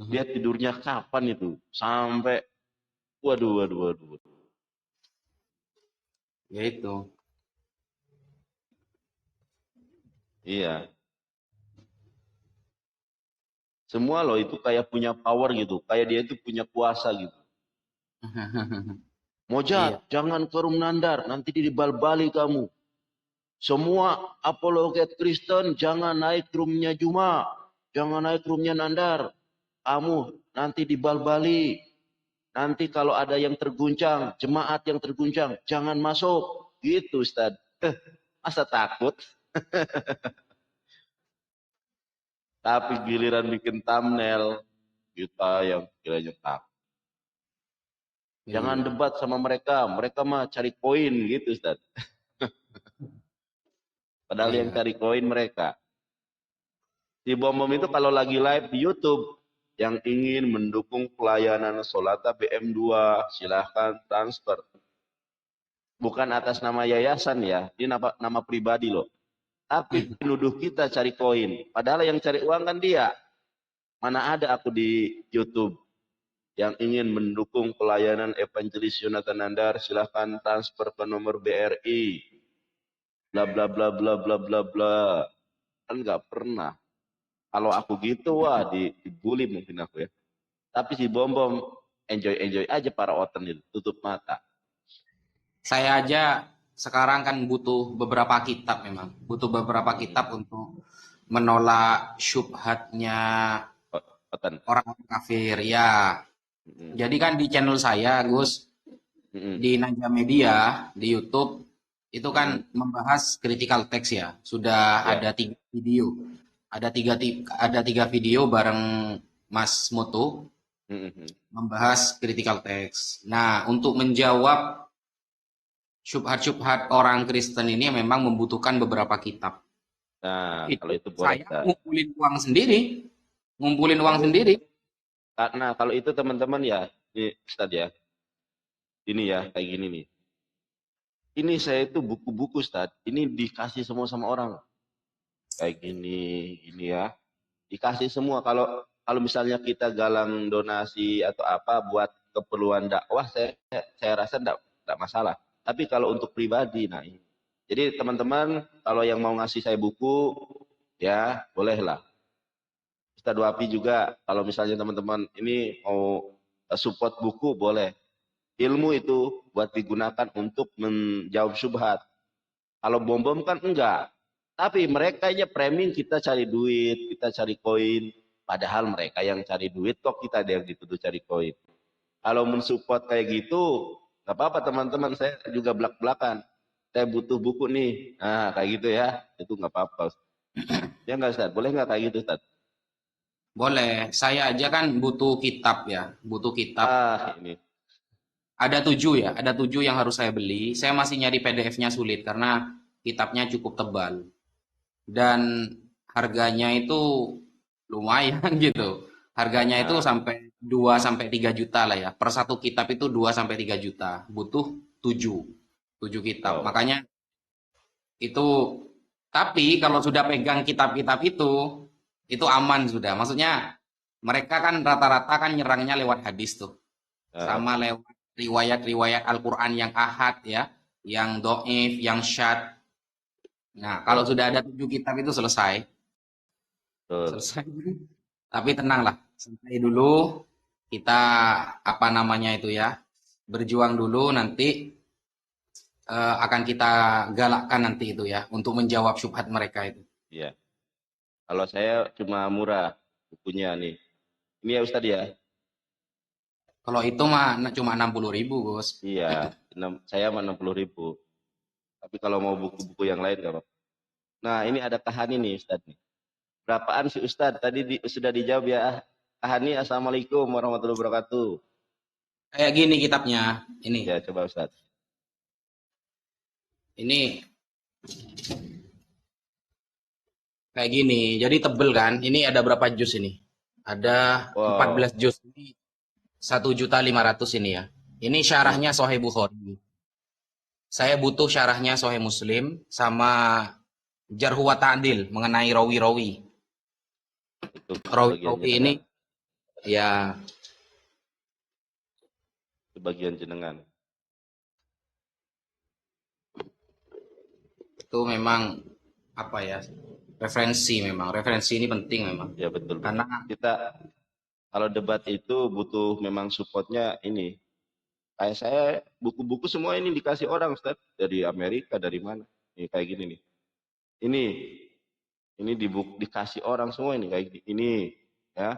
Dia tidurnya kapan itu? Sampai, waduh, waduh, waduh. Ya itu. Iya. Semua loh itu kayak punya power gitu. Kayak dia itu punya kuasa gitu. Mojat, Iya. jangan ke room Nandar. Nanti dibal-bali kamu. Semua apologet Kristen jangan naik roomnya Juma. Jangan naik roomnya Nandar. Kamu nanti dibal-bali. Nanti kalau ada yang terguncang, jemaat yang terguncang, jangan masuk. Gitu Ustaz. Masa takut? Tapi giliran bikin thumbnail, kita yang kiranya takut. Jangan Iya. debat sama mereka. Mereka mah cari koin gitu Ustaz. Padahal yang Iya. cari koin mereka. Si Bom-Bom itu kalau lagi live di YouTube, yang ingin mendukung pelayanan Solata BM2, silahkan transfer. Bukan atas nama yayasan ya, ini nama pribadi loh. Tapi nuduh kita cari koin. Padahal yang cari uang kan dia. Mana ada aku di YouTube yang ingin mendukung pelayanan Evangelis Yonatan Nandar, silahkan transfer ke nomor BRI. Bla bla bla bla bla bla bla. Kan nggak pernah. Kalau aku gitu, wah dibully mungkin aku ya. Tapi si Bom-Bom enjoy aja para oten itu, tutup mata. Saya aja sekarang kan butuh beberapa kitab memang. Butuh beberapa Mm-mm. kitab untuk menolak syubhatnya Oten. orang kafir. Ya. Mm-mm. Jadi kan di channel saya, Gus, Mm-mm. di Naja Media, di YouTube, itu kan Mm-mm. membahas critical text ya. Sudah Ya. ada 3 video. Ada tiga video bareng Mas Moto Mm-mm. membahas critical text. Nah, untuk menjawab syubhat-syubhat orang Kristen ini memang membutuhkan beberapa kitab. Nah, Itu kalau itu boleh, saya Ustaz. ngumpulin uang sendiri, ngumpulin uang Kamu, sendiri. nah kalau itu teman-teman ya, ini Ustaz ya, ini ya, kayak gini nih. Ini saya itu buku-buku, Ustaz. Ini dikasih semua sama orang. Kayak gini, ini ya. Dikasih semua. Kalau kalau misalnya kita galang donasi atau apa buat keperluan dakwah, saya rasa enggak masalah. Tapi kalau untuk pribadi, nah ini. Jadi teman-teman, kalau yang mau ngasih saya buku, ya bolehlah. Ustadz Wapi juga, kalau misalnya teman-teman ini mau support buku, boleh. Ilmu itu buat digunakan untuk menjawab syubhat. Kalau bom-bom kan enggak. Tapi mereka nya framing kita cari duit, kita cari koin. Padahal mereka yang cari duit kok kita ada yang dituduh cari koin. Kalau mensupport kayak gitu, nggak apa-apa teman-teman. Saya juga belak-belakan. Saya butuh buku nih. Nah kayak gitu ya. Itu nggak apa-apa. Ya nggak Ustaz? Boleh nggak kayak gitu Ustaz? Boleh, saya aja kan butuh kitab ya, butuh kitab. Ah ini. Ada 7 ya, ada 7 yang harus saya beli. Saya masih nyari PDF-nya sulit karena kitabnya cukup tebal. Dan harganya itu lumayan gitu. Harganya itu Nah, sampai 2 sampai 3 juta lah ya. Per satu kitab itu 2 sampai 3 juta. Butuh 7, 7 kitab. wow. Makanya itu, tapi kalau sudah pegang kitab-kitab itu aman sudah. Maksudnya mereka kan rata-rata kan nyerangnya lewat hadis tuh. Ah, Sama lewat riwayat-riwayat Al-Quran yang ahad ya, yang do'if, yang syad. Nah, kalau betul, sudah ada 7 kitab itu selesai. betul. Selesai. Tapi tenanglah, santai dulu. Kita apa namanya itu ya, berjuang dulu nanti akan kita galakkan nanti itu ya untuk menjawab syubhat mereka itu. Iya. Kalau saya cuma murah bukunya nih. Ini ya Ustadz ya. Kalau itu mah cuma 60.000, Gus. Iya, saya mah 60.000. Tapi kalau mau buku-buku yang lain nggak apa-apa. Nah, ini ada Kahani nih Ustadz nih. Berapaan sih Ustadz? Tadi sudah dijawab ya. Kahani, Assalamualaikum warahmatullahi wabarakatuh. Kayak gini kitabnya. Ini, Ya, coba Ustadz. ini kayak gini. Jadi tebel kan? Ini ada berapa juz ini? Ada Wow. 14 juz. Ini 1.500.000 ini ya. Ini Hmm, syarahnya Sahih Bukhari. Saya butuh syarahnya Sahih Muslim sama Jarh wa Ta'dil mengenai rawi-rawi. itu bagian Rawi-rawi yang ini enggak. Ya, sebagian jenengan. itu memang apa ya? Referensi ini penting memang. Ya betul Karena betul. Kita kalau debat itu butuh memang supportnya ini. Kayak saya buku-buku semua ini dikasih orang Ustaz dari Amerika dari mana? Nih kayak gini nih. Ini dikasih orang semua ini kayak gini. Ini ya.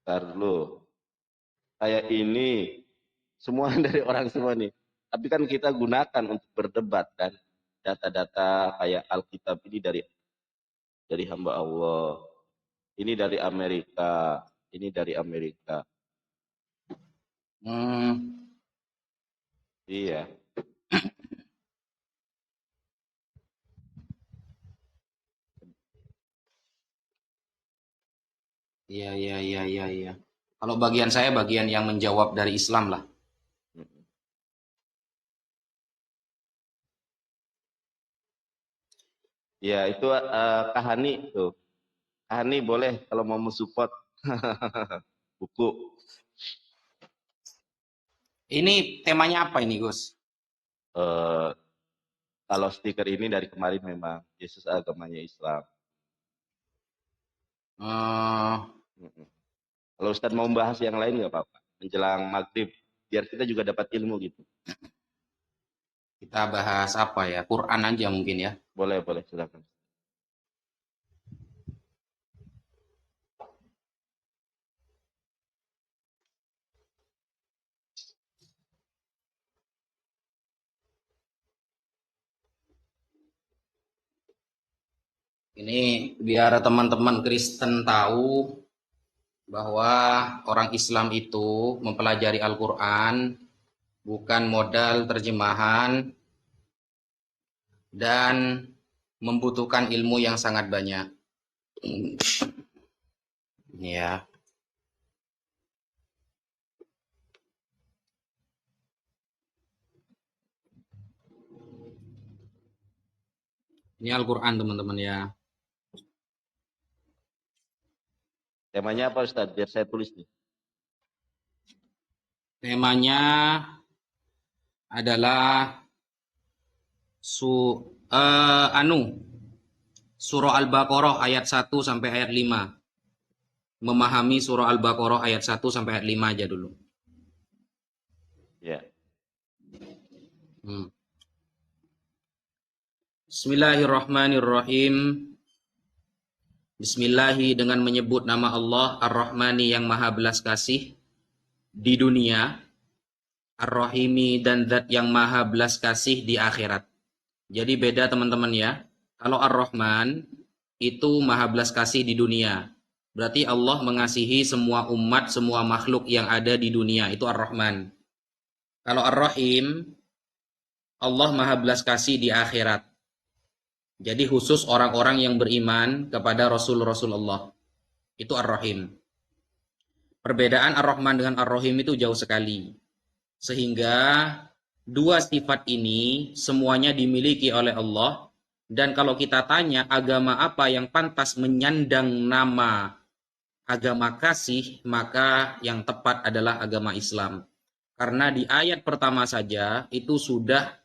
Ntar dulu. Kayak ini semua dari orang semua nih. Tapi kan kita gunakan untuk berdebat kan. Data-data kayak Alkitab ini dari hamba Allah. Ini dari Amerika. Ini dari Amerika. hmm, Iya. iya, iya, iya, iya, iya. Kalau bagian saya bagian yang menjawab dari Islam lah. Ya itu Kak Hani tuh. Kak Hani boleh kalau mau mensupport buku. Ini temanya apa ini, Gus? Eh, kalau stiker ini dari kemarin memang Yesus agamanya Islam. Eh, Mm-mm. Kalau Ustadz mau membahas yang lain nggak apa-apa. Menjelang maghrib biar kita juga dapat ilmu gitu. kita bahas apa ya? Quran aja mungkin ya. Boleh boleh silakan. Ini biar teman-teman Kristen tahu bahwa orang Islam itu mempelajari Al-Quran bukan modal terjemahan dan membutuhkan ilmu yang sangat banyak. Ya, ini Al-Quran teman-teman ya. Temanya apa Ustadz? Biar saya tulis nih. Temanya adalah su anu Surah Al-Baqarah ayat 1 sampai ayat 5. Memahami surah Al-Baqarah ayat 1 sampai ayat 5 aja dulu. Ya. Hmm. Bismillahirrahmanirrahim. Bismillahi dengan menyebut nama Allah Ar-Rahmani yang maha belas kasih di dunia, Ar-Rahimi dan zat yang maha belas kasih di akhirat. Jadi beda teman-teman ya. Kalau Ar-Rahman itu maha belas kasih di dunia. Berarti Allah mengasihi semua umat, semua makhluk yang ada di dunia. Itu Ar-Rahman. Kalau Ar-Rahim, Allah maha belas kasih di akhirat. Jadi khusus orang-orang yang beriman kepada Rasul-Rasul Allah. Itu Ar-Rahim. Perbedaan Ar-Rahman dengan Ar-Rahim itu jauh sekali. Sehingga dua sifat ini semuanya dimiliki oleh Allah. Dan kalau kita tanya agama apa yang pantas menyandang nama agama kasih, maka yang tepat adalah agama Islam. Karena di ayat pertama saja itu sudah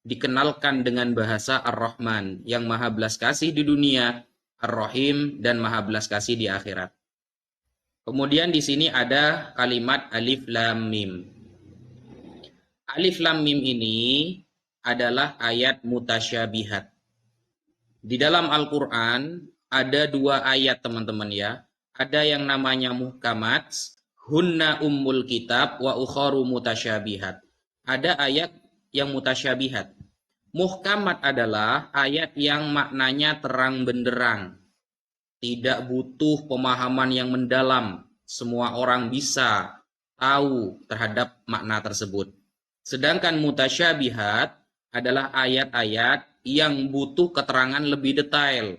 dikenalkan dengan bahasa Ar-Rahman yang maha belas kasih di dunia, Ar-Rahim dan maha belas kasih di akhirat. Kemudian di sini ada kalimat Alif Lam Mim. Alif Lam Mim ini adalah ayat mutasyabihat. Di dalam Al-Quran ada dua ayat teman-teman ya. Ada yang namanya muhkamat, hunna ummul kitab wa ukharu mutasyabihat. Ada ayat yang mutasyabihat. Muhkamat adalah ayat yang maknanya terang benderang. Tidak butuh pemahaman yang mendalam. Semua orang bisa tahu terhadap makna tersebut. Sedangkan mutasyabihat adalah ayat-ayat yang butuh keterangan lebih detail.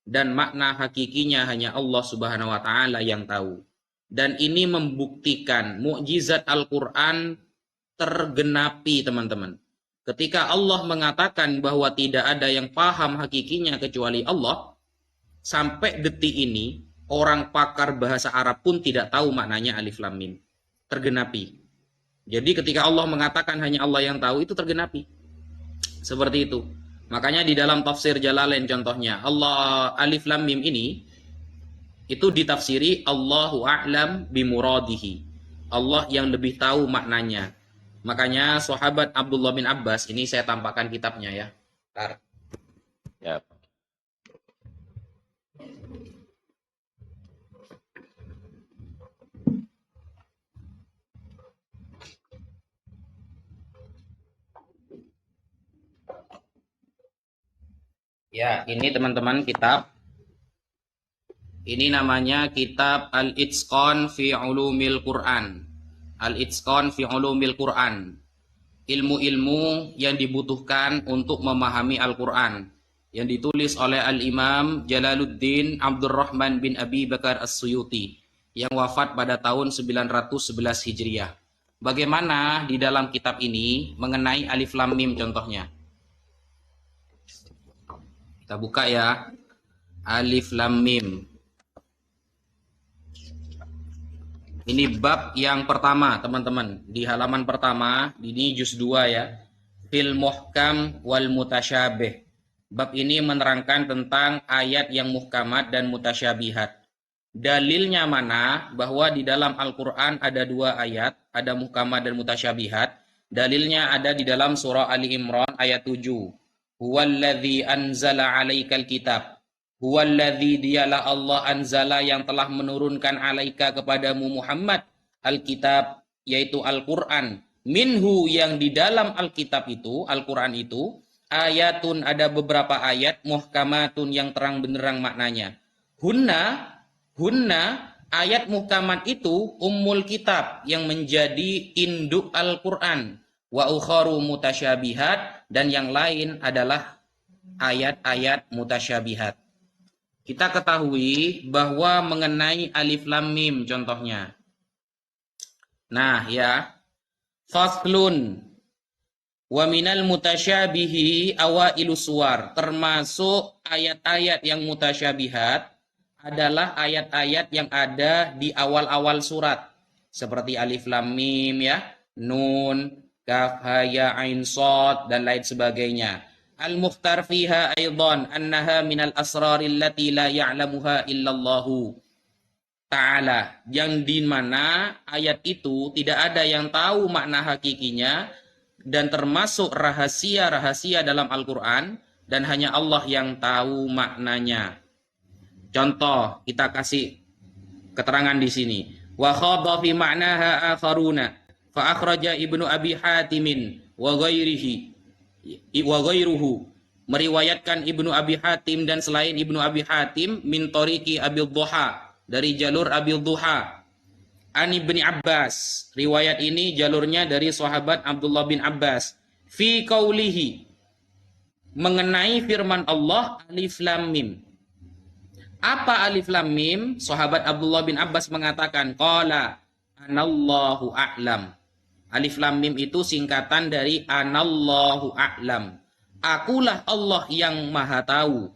Dan makna hakikinya hanya Allah Subhanahu wa Ta'ala yang tahu. Dan ini membuktikan mukjizat Al-Quran tergenapi teman-teman. Ketika Allah mengatakan bahwa tidak ada yang paham hakikinya kecuali Allah, sampai detik ini orang pakar bahasa Arab pun tidak tahu maknanya alif lam mim. Tergenapi. Jadi ketika Allah mengatakan hanya Allah yang tahu, itu tergenapi. Seperti itu. Makanya di dalam tafsir Jalalain contohnya, Allah alif lam mim ini itu ditafsiri Allahu a'lam bimuradihi. Allah yang lebih tahu maknanya. Makanya sahabat Abdullah bin Abbas, ini saya tampakkan kitabnya ya. Bentar. Ya. Ya, ini teman-teman kitab. Ini namanya kitab Al-Itqan fi Ulumil Quran. Al-Itqan fi Ulumil Quran. Ilmu-ilmu yang dibutuhkan untuk memahami Al-Quran. Yang ditulis oleh Al-Imam Jalaluddin Abdurrahman bin Abi Bakar As-Suyuti. Yang wafat pada tahun 911 Hijriah. Bagaimana di dalam kitab ini mengenai alif lam mim contohnya? Kita buka ya. Alif lam mim. Ini bab yang pertama, teman-teman. Di halaman pertama, ini juz 2 ya. Fil muhkam wal mutasyabih. Bab ini menerangkan tentang ayat yang muhkamat dan mutasyabihat. Dalilnya mana? Bahwa di dalam Al-Quran ada 2 ayat, ada muhkamat dan mutasyabihat. Dalilnya ada di dalam surah Ali Imran ayat 7. Huwallazi anzala 'alaikal kitab. Huwallazi, dialah Allah anzala yang telah menurunkan alaika kepadamu Muhammad Alkitab, yaitu Al-Quran. Minhu, yang di dalam Alkitab itu, Al-Quran itu, ayatun, ada beberapa ayat, muhkamatun, yang terang benderang maknanya. Hunna, ayat muhkamat itu ummul kitab, yang menjadi induk Al-Quran. Wa ukharu mutasyabihat, dan yang lain adalah ayat-ayat mutasyabihat. Kita ketahui bahwa mengenai alif lam mim contohnya. Nah ya, faslun wa minal mutasyabihi awailus suwar, termasuk ayat-ayat yang mutasyabihat adalah ayat-ayat yang ada di awal-awal surat. Seperti alif lam mim ya, nun, kaf, ha, ya, ain, shad, dan lain sebagainya. Al-mukhtar fiha aidan annaha minal asraril lati la ya'lamuha illallahu ta'ala, yang di mana ayat itu tidak ada yang tahu makna hakikinya dan termasuk rahasia-rahasia dalam Al-Quran, dan hanya Allah yang tahu maknanya. Contoh, kita kasih keterangan di sini. Wa khadha fi ma'naha akharuna fa akhraja Ibnu Abi Hatimin wa ghairuhu, meriwayatkan Ibnu Abi Hatim dan selain Ibnu Abi Hatim, min tariqi Abil Duha, dari jalur Abil Duha, an Ibni Abbas, riwayat ini jalurnya dari sahabat Abdullah bin Abbas, fi qaulihi, mengenai firman Allah alif lam mim. Apa alif lam mim? Sahabat Abdullah bin Abbas mengatakan, qala anallahu a'lam. Alif lam mim itu singkatan dari anallahu a'lam. Akulah Allah yang maha tahu.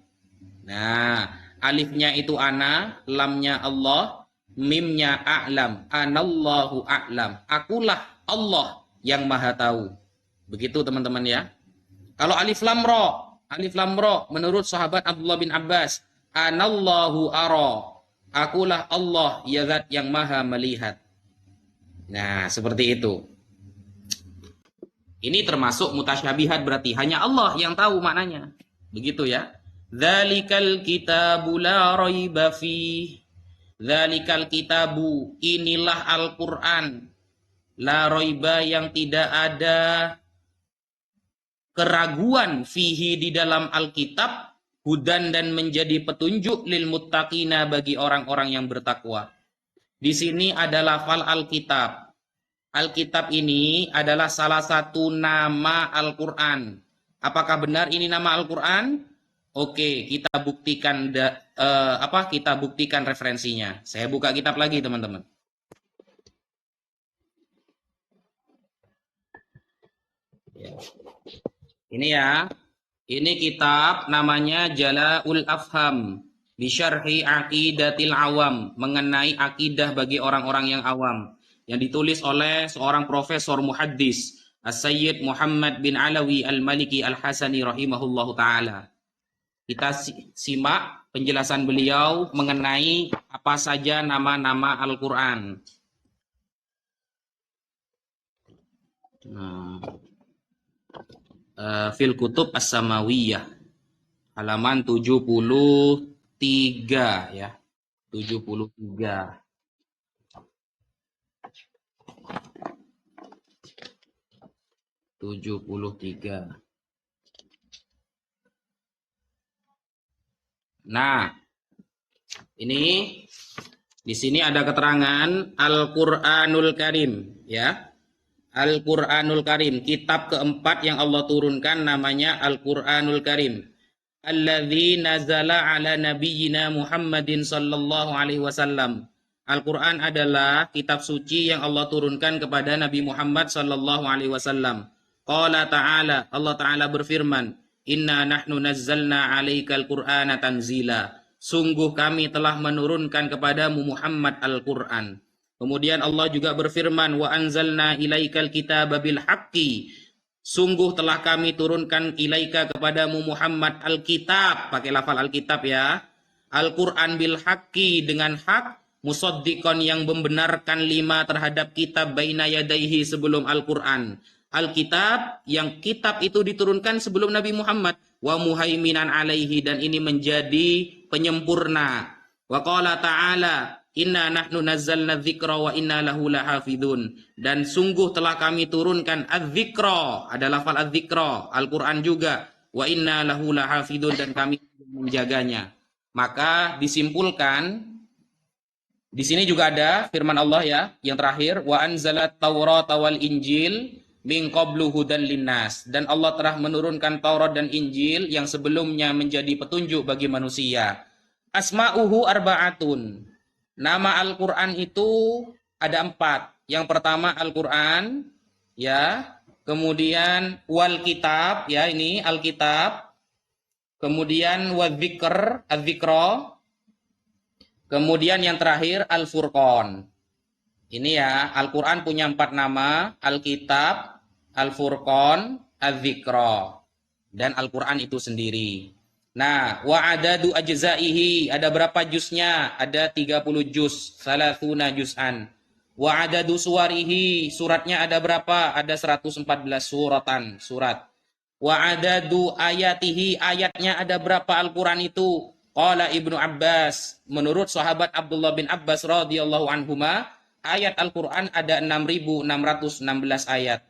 Nah, alifnya itu ana, lamnya Allah, mimnya a'lam. Anallahu a'lam. Akulah Allah yang maha tahu. Begitu teman-teman ya. Kalau alif lam ra menurut sahabat Abdullah bin Abbas, anallahu ara. Akulah Allah, ya zat yang maha melihat. Nah, seperti itu. Ini termasuk mutasyabihat, berarti hanya Allah yang tahu maknanya. Begitu ya. Dzalikal kitabu la raiba fih. Dzalikal kitabu, inilah Al-Qur'an. La raiba, yang tidak ada keraguan, fihi, di dalam Alkitab, hudan, dan menjadi petunjuk, lil muttaqina, bagi orang-orang yang bertakwa. Di sini ada lafal Alkitab. Alkitab ini adalah salah satu nama Al-Quran. Apakah benar ini nama Al-Quran? Oke, kita buktikan kita buktikan referensinya. Saya buka kitab lagi, teman-teman. Ini ya. Ini kitab namanya Jala'ul Afham Bisyarhi aqidatil awam, mengenai akidah bagi orang-orang yang awam, yang ditulis oleh seorang profesor muhaddis, As-Sayyid Muhammad bin Alawi Al-Maliki Al-Hasani rahimahullahu taala. Kita simak penjelasan beliau mengenai apa saja nama-nama Al-Qur'an. Fil Kutub As-Samawiyah, halaman 73 ya. 73. Nah, ini di sini ada keterangan Al-Qur'anul Karim ya. Al-Qur'anul Karim, kitab keempat yang Allah turunkan namanya Al-Qur'anul Karim. Alladzi nazala ala nabiyyina Muhammadin sallallahu alaihi wasallam. Al-Qur'an adalah kitab suci yang Allah turunkan kepada Nabi Muhammad sallallahu alaihi wasallam. Qala ta'ala, Allah Ta'ala berfirman, Inna nahnu nazzalna 'alaikal Qur'ana tanzila. Sungguh kami telah menurunkan kepadamu Muhammad Al-Qur'an. Kemudian Allah juga berfirman, wa anzalna ilaikal kitaba bil haqqi. Sungguh telah kami turunkan ilaika kepadamu Muhammad Al-Kitab, pakai lafal Al-Kitab ya. Al-Qur'an bil haqqi, dengan hak, musaddiqan yang membenarkan lima terhadap kitab baina yadaihi sebelum Al-Qur'an. Al-Kitab, yang kitab itu diturunkan sebelum Nabi Muhammad, wa muhaiminan alaihi, dan ini menjadi penyempurna. Wa qala ta'ala, Inna nahnu nazzalna dzikra wa inna lahu lahafidun. Dan sungguh telah kami turunkan adz-dzikra, ada lafal adz-dzikra, Al-Qur'an juga, wa inna lahu lahafidun, dan kami menjaganya. Maka disimpulkan di sini juga ada firman Allah ya, yang terakhir, wa anzalat taurata wal injil min qablu hudan linnas, dan Allah telah menurunkan Taurat dan Injil yang sebelumnya menjadi petunjuk bagi manusia. Asma'uhu arba'atun. Nama Al-Qur'an itu ada 4. Yang pertama Al-Qur'an ya, kemudian wal kitab ya, ini Al-Kitab, kemudian wadzikr, adz-dzikra, kemudian yang terakhir Al-Furqan. Ini ya, Al-Qur'an punya 4 nama, Al-Kitab, Al-Furqan, Adz-Dzikra, dan Al-Qur'an itu sendiri. Nah, wa adadu ajzaihi, ada berapa juznya? Ada 30 juz, salasuna juz'an. Wa adadu suwarihi, suratnya ada berapa? Ada 114 surat. Wa adadu ayatihi, ayatnya ada berapa Al-Qur'an itu? Qala Ibnu Abbas, menurut sahabat Abdullah bin Abbas radhiyallahu anhuma, ayat Al-Qur'an ada 6.616 ayat.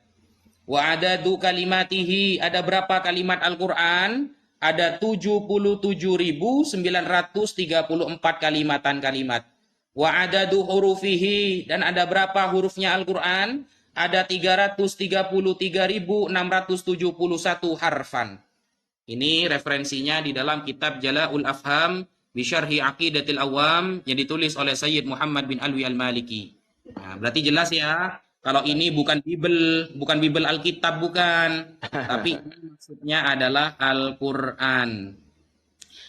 Wa adadu kalimatihi, ada berapa kalimat Al-Qur'an? Ada 77.934 kalimat. Wa adadu hurufihi, dan ada berapa hurufnya Al-Qur'an? Ada 333.671 harfan. Ini referensinya di dalam kitab Jala'ul Afham bi Syarhi Aqidatil Awam yang ditulis oleh Sayyid Muhammad bin Alwi Al-Maliki. Nah, berarti jelas ya, kalau ini bukan Bible Alkitab, bukan. Tapi maksudnya adalah Al-Qur'an.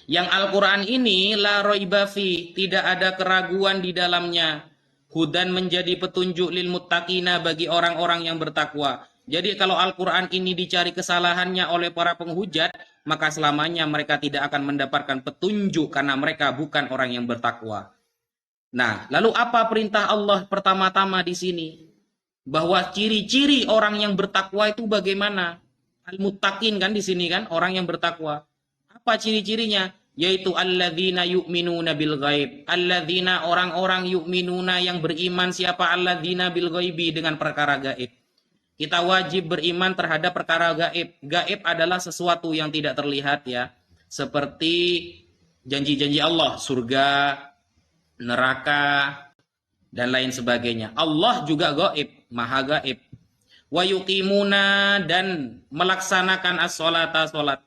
Yang Al-Qur'an ini la raiba fi, tidak ada keraguan di dalamnya. Hudan, menjadi petunjuk lil muttaqina, bagi orang-orang yang bertakwa. Jadi kalau Al-Qur'an ini dicari kesalahannya oleh para penghujat, maka selamanya mereka tidak akan mendapatkan petunjuk karena mereka bukan orang yang bertakwa. Nah, lalu apa perintah Allah pertama-tama di sini? Bahwa ciri-ciri orang yang bertakwa itu bagaimana? Al-muttaqin kan di sini kan, orang yang bertakwa. Apa ciri-cirinya? Yaitu alladzina yu'minuna bil ghaib. Alladzina, orang-orang yu'minuna yang beriman. Siapa alladzina bil ghaibi? Dengan perkara gaib. Kita wajib beriman terhadap perkara gaib. Gaib adalah sesuatu yang tidak terlihat ya. Seperti janji-janji Allah, surga, neraka, dan lain sebagainya. Allah juga gaib, maha gaib. Wa yuqimuna, dan melaksanakan as-sholata, sholat.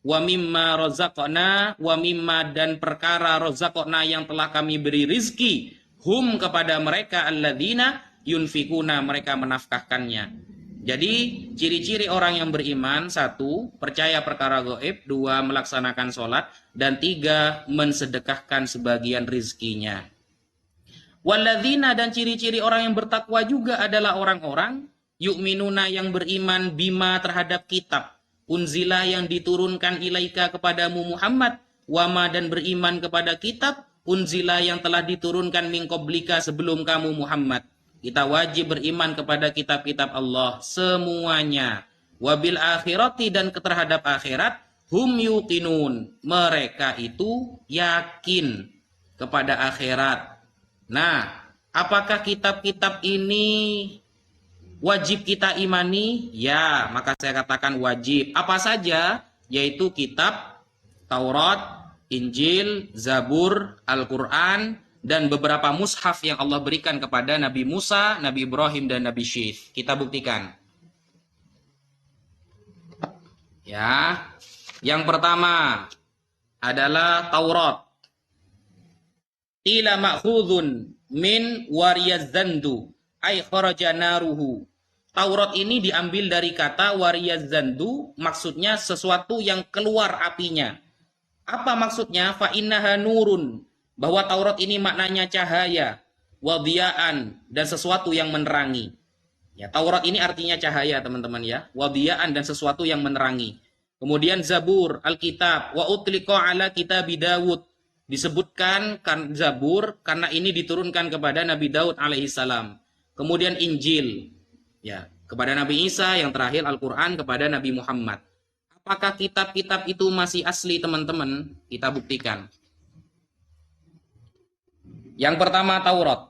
Wa mimma razaqna, wa mimma, dan perkara razaqna yang telah kami beri rizki, hum kepada mereka alladzina yunfikuna, mereka menafkahkannya. Jadi ciri-ciri orang yang beriman, satu, percaya perkara gaib, dua, melaksanakan sholat, dan tiga, mensedekahkan sebagian rizkinya. Walladzina, dan ciri-ciri orang yang bertakwa juga adalah orang-orang yu'minuna yang beriman bima terhadap kitab, unzila yang diturunkan ilaika kepadamu Muhammad, wama dan beriman kepada kitab, unzila yang telah diturunkan min qablika sebelum kamu Muhammad. Kita wajib beriman kepada kitab-kitab Allah semuanya. Wabil akhirati, dan terhadap akhirat, hum yuqinun, mereka itu yakin kepada akhirat. Nah, apakah kitab-kitab ini wajib kita imani? Ya, maka saya katakan wajib. Apa saja? Yaitu kitab Taurat, Injil, Zabur, Al-Quran, dan beberapa mushaf yang Allah berikan kepada Nabi Musa, Nabi Ibrahim, dan Nabi Syith. Kita buktikan. Ya, yang pertama adalah Taurat. Ila ma'khudhun min wariyazandu ay kharaja naruhu. Taurat ini diambil dari kata wariyazandu, maksudnya sesuatu yang keluar apinya. Apa maksudnya? Fa innaha nurun, bahwa Taurat ini maknanya cahaya, wadiyaan, dan sesuatu yang menerangi. Ya, Taurat ini artinya cahaya, teman-teman ya. Wadiyaan, dan sesuatu yang menerangi. Kemudian Zabur, Alkitab, wa utliqa ala kitabi Dawud. Disebutkan Zabur karena ini diturunkan kepada Nabi Daud alaihissalam. Kemudian Injil, ya, kepada Nabi Isa, yang terakhir Al-Quran kepada Nabi Muhammad. Apakah kitab-kitab itu masih asli, teman-teman? Kita buktikan. Yang pertama Taurat.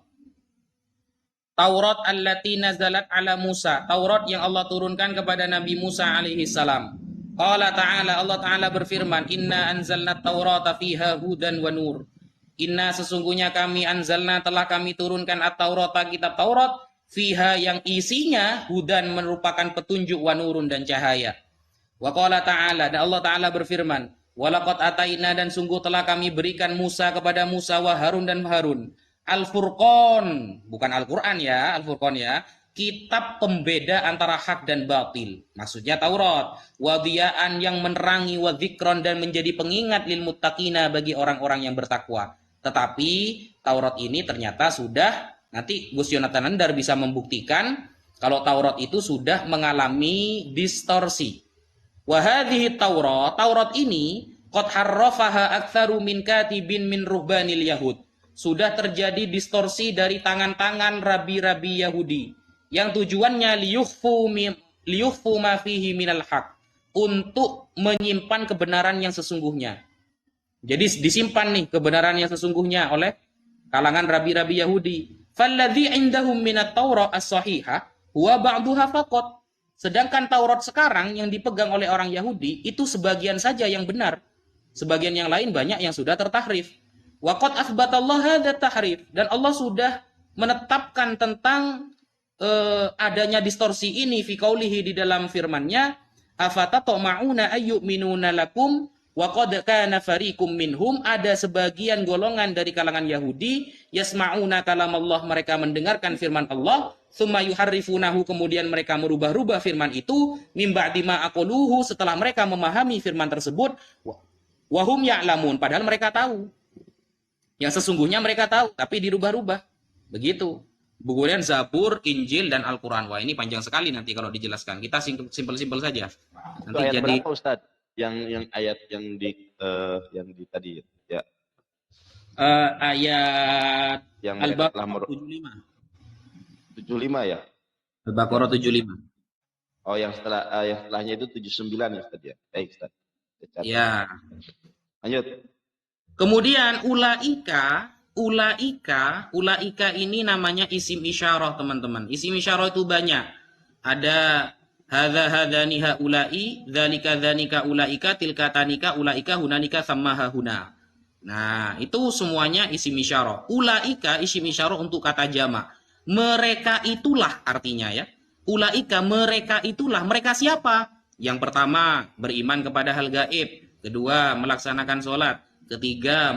Taurat allati nazalat ala Musa. Taurat yang Allah turunkan kepada Nabi Musa alaihissalam. Qala ta'ala, Allah ta'ala berfirman, Inna anzalna taurata fiha hudan wa nur. Inna, sesungguhnya kami anzalna, telah kami turunkan at-taurata, kitab Taurat, fiha, yang isinya hudan, merupakan petunjuk, wa nurun, dan cahaya. Wa qala ta'ala, dan Allah ta'ala berfirman, walaqad ataina, dan sungguh telah kami berikan Musa kepada Musa, wa Harun, dan Harun, Al-Furqan, bukan Al-Quran ya, Al-Furqan ya, kitab pembeda antara hak dan batil. Maksudnya Taurat. Wadiyaan, yang menerangi, wa dzikron, dan menjadi pengingat lil muttaqina, bagi orang-orang yang bertakwa. Tetapi Taurat ini ternyata sudah, nanti Gus Yonatan Nandar bisa membuktikan kalau Taurat itu sudah mengalami distorsi. Wa hadhihi Taurat, Taurat ini qad harrafaha aktsaru min katibin min ruhbanil yahud. Sudah terjadi distorsi dari tangan-tangan rabi-rabi Yahudi, yang tujuannya liyukhfu ma fihi minal haq, untuk menyimpan kebenaran yang sesungguhnya. Jadi disimpan nih kebenaran yang sesungguhnya oleh kalangan rabi-rabi Yahudi. Falladzi indahum minat Taurat as-sahihah huwa ba'duha faqat. Sedangkan Taurat sekarang yang dipegang oleh orang Yahudi itu sebagian saja yang benar. Sebagian yang lain banyak yang sudah tertahrif. Wa qad athbatallahu hadza tahrif, dan Allah sudah menetapkan tentang adanya distorsi ini fi qaulihi, di dalam firman-Nya, afatatma'una ayyu'minuna lakum wa qad kana fariqum minhum, ada sebagian golongan dari kalangan Yahudi yasma'una kalam Allah, mereka mendengarkan firman Allah, tsumma yuharrifunahu, kemudian mereka merubah-rubah firman itu, mim ba'di ma aqaluhu, setelah mereka memahami firman tersebut, wa hum ya'lamun, padahal mereka tahu. Yang sesungguhnya mereka tahu, tapi dirubah-rubah. Begitu. Kemudian Zabur, Injil, dan Al-Quran. Wah, ini panjang sekali nanti kalau dijelaskan. Kita simpel-simpel saja. Nanti ayat jadi berapa, Ustaz? Yang ayat yang di tadi ya. Ayat Yang Al-Baqarah 75. 75 ya? Al-Baqarah 75. Oh, yang setelahnya itu 79 ya, Ustaz ya. Baik, Ustaz. Ya. Lanjut. Kemudian ulaika ini namanya isim isyarah, teman-teman. Isim isyarah itu banyak. Ada hadza hadzani haula'i, dzalika dzanika ulaika, tilka tanika ulaika, hunanika sammaha huna. Nah, itu semuanya isim isyarah. Ulaika isim isyarah untuk kata jamak. Mereka itulah artinya ya. Ulaika, mereka itulah. Mereka siapa? Yang pertama, beriman kepada hal gaib. Kedua, melaksanakan sholat. Ketiga,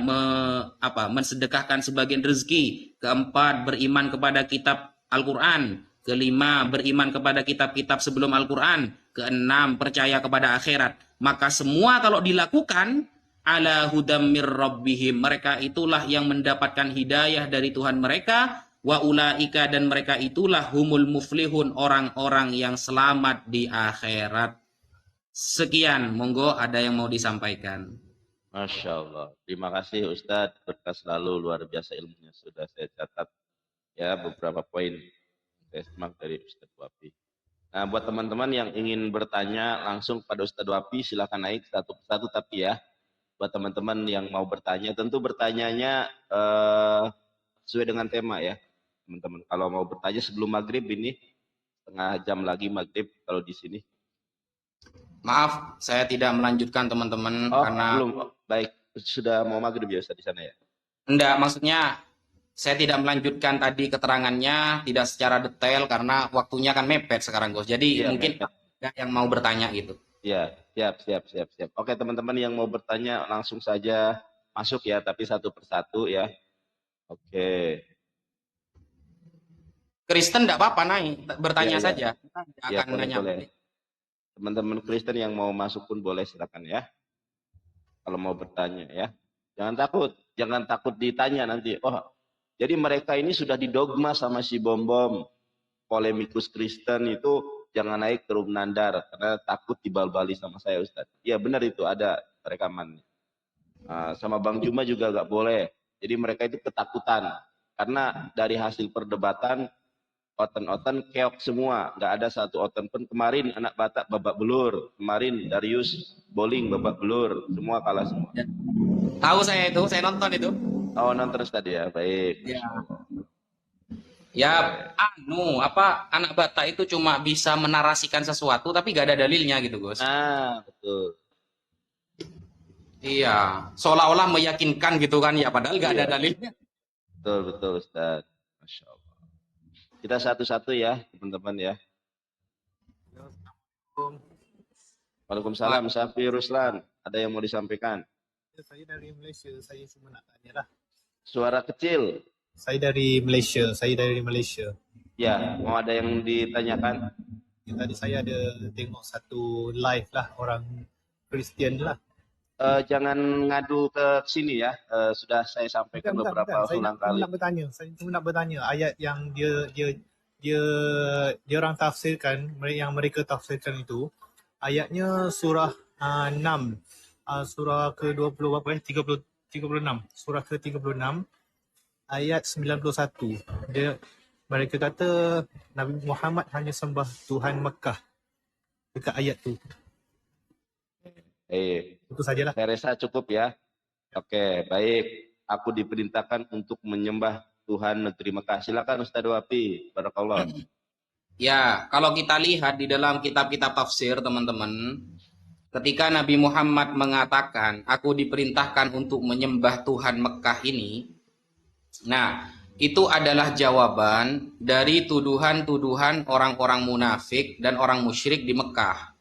mensedekahkan sebagian rezeki. Keempat, beriman kepada kitab Al-Quran. Kelima, beriman kepada kitab-kitab sebelum Al-Quran. Keenam, percaya kepada akhirat. Maka semua kalau dilakukan, ala hudam mir rabbihim. Mereka itulah yang mendapatkan hidayah dari Tuhan mereka. Wa ulaika, dan mereka itulah humul muflihun, orang-orang yang selamat di akhirat. Sekian, monggo ada yang mau disampaikan. Masya Allah. Terima kasih Ustadz. Berkah selalu, luar biasa ilmunya. Sudah saya catat ya beberapa poin. Saya simak dari Ustadz Wapi. Nah, buat teman-teman yang ingin bertanya langsung pada Ustadz Wapi, silakan naik satu persatu. Tapi ya, buat teman-teman yang mau bertanya, tentu bertanyanya sesuai dengan tema ya, teman-teman. Kalau mau bertanya sebelum maghrib ini, setengah jam lagi maghrib kalau di sini. Maaf, saya tidak melanjutkan teman-teman Oh, karena belum. Baik, sudah mau maghrib ya Ustadz di sana ya? enggak, maksudnya saya tidak melanjutkan tadi keterangannya tidak secara detail karena waktunya kan mepet sekarang, Gus. Jadi Iya, mungkin mepet. ada yang mau bertanya gitu. Ya, siap. Oke, teman-teman yang mau bertanya langsung saja masuk ya, tapi satu persatu ya. Oke. Kristen enggak apa-apa naik, bertanya Ya. saja. Kita tidak Ya, akan nanya boleh. balik. Teman-teman Kristen yang mau masuk pun boleh, silakan ya. Kalau mau bertanya ya. Jangan takut ditanya nanti. Oh, jadi mereka ini sudah didogma sama si bom-bom. Polemikus Kristen itu jangan naik ke Rum Nandar karena takut dibal-bali sama saya Ustaz. Iya benar itu ada rekaman. Sama Bang Juma juga nggak boleh. Jadi mereka itu ketakutan karena dari hasil perdebatan oten-oten keok semua, nggak ada satu oten pun. Kemarin anak Batak babak belur, kemarin Darius bowling babak belur, semua kalah semua. Ya. Tahu saya itu, saya nonton itu. Oh nonton tadi ya, baik. Ya. Masya Allah. Ya, anak Batak itu cuma bisa menarasikan sesuatu tapi gak ada dalilnya gitu, Gus. Betul. Iya, seolah-olah meyakinkan gitu kan ya, padahal gak ada Iya, dalilnya. betul Ustaz. Masya Allah. Kita satu-satu ya teman-teman ya. Waalaikumsalam. Safi Ruslan, ada yang mau disampaikan? Saya dari Malaysia, saya cuma nak tanya lah. Suara kecil. Saya dari Malaysia. Ya, mau ada yang ditanyakan? Ya, tadi saya ada tengok satu live lah, orang Kristian lah. Jangan ngadu ke sini ya. Sudah saya sampaikan beberapa ulang kali. Saya cuma nak bertanya ayat yang dia orang tafsirkan, yang mereka tafsirkan itu, ayatnya surah 6, surah ke-20 berapa ya? 36. Surah ke-36 ayat 91. Mereka kata Nabi Muhammad hanya sembah Tuhan Mekah dekat ayat tu. Itu sajalah. Saya rasa cukup ya. Oke, baik. Aku diperintahkan untuk menyembah Tuhan negeri Mekah. Silakan Ustaz Wapi. Barakallah. Ya, kalau kita lihat di dalam kitab-kitab tafsir, teman-teman, ketika Nabi Muhammad mengatakan, aku diperintahkan untuk menyembah Tuhan Mekah ini, nah, itu adalah jawaban dari tuduhan-tuduhan orang-orang munafik dan orang musyrik di Mekah.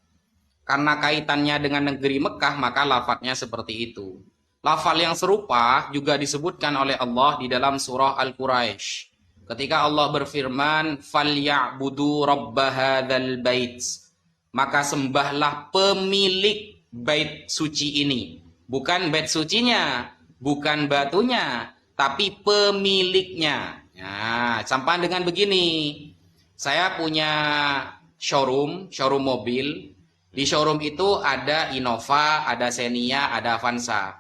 Karena kaitannya dengan negeri Mekah, maka lafadznya seperti itu. Lafal yang serupa juga disebutkan oleh Allah di dalam surah Al-Quraisy. Ketika Allah berfirman, "Falyabudu rabb hadzal bait." Maka sembahlah pemilik bait suci ini. Bukan bait sucinya, bukan batunya, tapi pemiliknya. Nah, sampai dengan begini. Saya punya showroom mobil. Di showroom itu ada Innova, ada Xenia, ada Avanza.